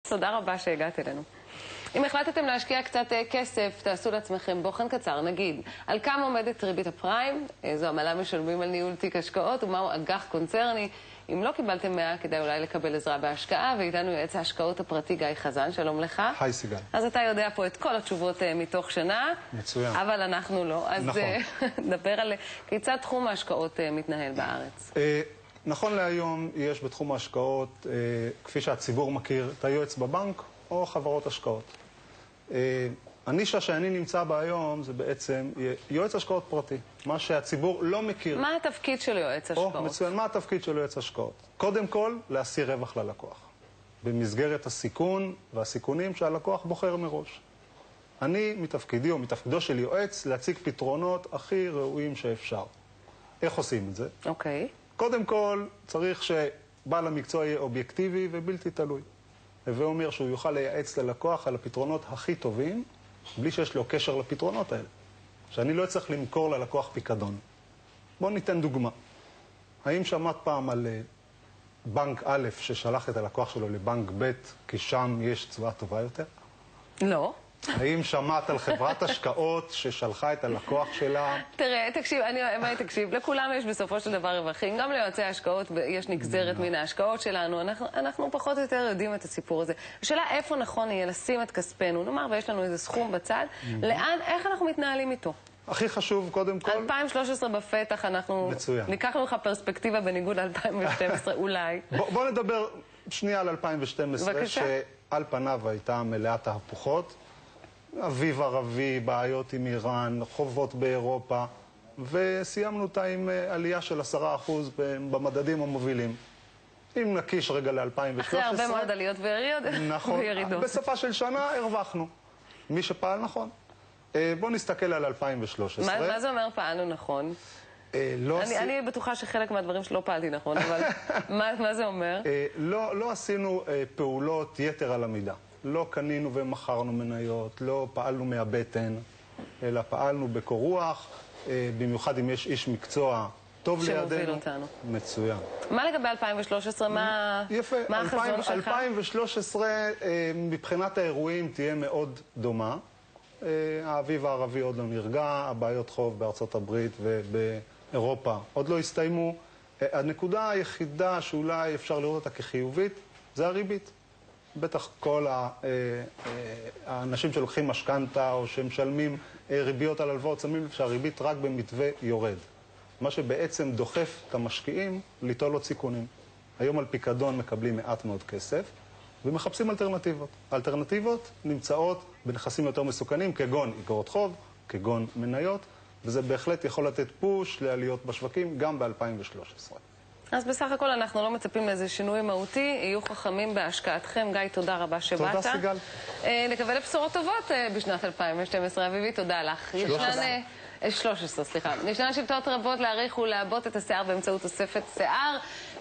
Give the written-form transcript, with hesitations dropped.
תודה רבה שהגעת אלינו. אם החלטתם להשקיע קצת כסף, תעשו לעצמכם בוחן קצר, נגיד, על כמה עומדת ריבית הפריים, איזו עמלה משלמים על ניהול תיק השקעות, ומהו אג"ח קונצרני. אם לא קיבלתם 100, כדאי אולי לקבל עזרה בהשקעה, ואיתנו יועץ ההשקעות הפרטי גיא חזן, שלום לך. היי סיגל. אז אתה יודע פה את כל התשובות מתוך שנה. מצוין. אבל אנחנו לא. אז נכון. נדבר על כיצד תחום ההשקעות מתנהל בארץ. נכון להיום יש בתחום ההשקעות, כפי שהציבור מכיר, את היועץ בבנק או חברות השקעות. הנישה שאני נמצא בה היום זה בעצם יועץ השקעות פרטי, מה שהציבור לא מכיר. מה התפקיד של יועץ השקעות? מצוין, מה התפקיד של יועץ השקעות? קודם כל, להשיא רווח ללקוח, במסגרת הסיכון והסיכונים שהלקוח בוחר מראש. אני מתפקידי או מתפקידו של יועץ להציג פתרונות הכי ראויים שאפשר. איך עושים את זה? אוקיי. קודם כל, צריך שבעל המקצוע יהיה אובייקטיבי ובלתי תלוי. הווה אומר שהוא יוכל לייעץ ללקוח על הפתרונות הכי טובים, בלי שיש לו קשר לפתרונות האלה. שאני לא צריך למכור ללקוח פיקדון. בואו ניתן דוגמה. האם שמעת פעם על בנק א' ששלח את הלקוח שלו לבנק ב' כי שם יש תשואה טובה יותר? לא. האם שמעת על חברת השקעות ששלחה את הלקוח שלה? תראה, תקשיב, לכולם יש בסופו של דבר רווחים, גם ליועצי ההשקעות יש נגזרת מן ההשקעות שלנו, אנחנו פחות או יותר יודעים את הסיפור הזה. השאלה איפה נכון יהיה לשים את כספנו, נאמר ויש לנו איזה סכום בצד, איך אנחנו מתנהלים איתו? הכי חשוב קודם כל... 2013 בפתח, אנחנו ניקח לך פרספקטיבה בניגוד ל-2012 אולי. בוא נדבר שנייה על 2012, בבקשה. שעל פניו הייתה מלאת תהפוכות. אביב ערבי, בעיות עם איראן, חובות באירופה, וסיימנו אותה עם עלייה של 10% במדדים המובילים. אם נקיש רגע ל-2013... אחרי הרבה מאוד עליות וירידות. נכון. בסופה של שנה הרווחנו. מי שפעל נכון. בואו נסתכל על 2013. מה זה אומר פעלנו נכון? אני בטוחה שחלק מהדברים שלא פעלתי נכון, אבל מה זה אומר? לא עשינו פעולות יתר על המידה. לא קנינו ומכרנו מניות, לא פעלנו מהבטן, אלא פעלנו בקור רוח, במיוחד אם יש איש מקצוע טוב לידינו. שמוביל אותנו. מצוין. מה לגבי 2013? מה החזון שלך? 2013 מבחינת האירועים תהיה מאוד דומה. האביב הערבי עוד לא נרגע, הבעיות חוב בארצות הברית ובאירופה עוד לא הסתיימו. הנקודה היחידה שאולי אפשר לראות אותה כחיובית זה הריבית. בטח כל האנשים שלוקחים משכנתה או שמשלמים ריביות על הלוואות, שמים לב שהריבית רק במתווה יורד. מה שבעצם דוחף את המשקיעים ליטול עוד סיכונים. היום על פיקדון מקבלים מעט מאוד כסף ומחפשים אלטרנטיבות. האלטרנטיבות נמצאות בנכסים יותר מסוכנים, כגון אגרות חוב, כגון מניות, וזה בהחלט יכול לתת פוש לעליות בשווקים גם ב-2013. אז בסך הכל אנחנו לא מצפים לאיזה שינוי מהותי, יהיו חכמים בהשקעתכם. גיא, תודה רבה שבאת. תודה סיגל. נקווה לבשורות טובות בשנת 2012. אביבי, תודה לך. 13, סליחה. ישנן שיטות רבות להאריך ולעבות את השיער באמצעות תוספת שיער.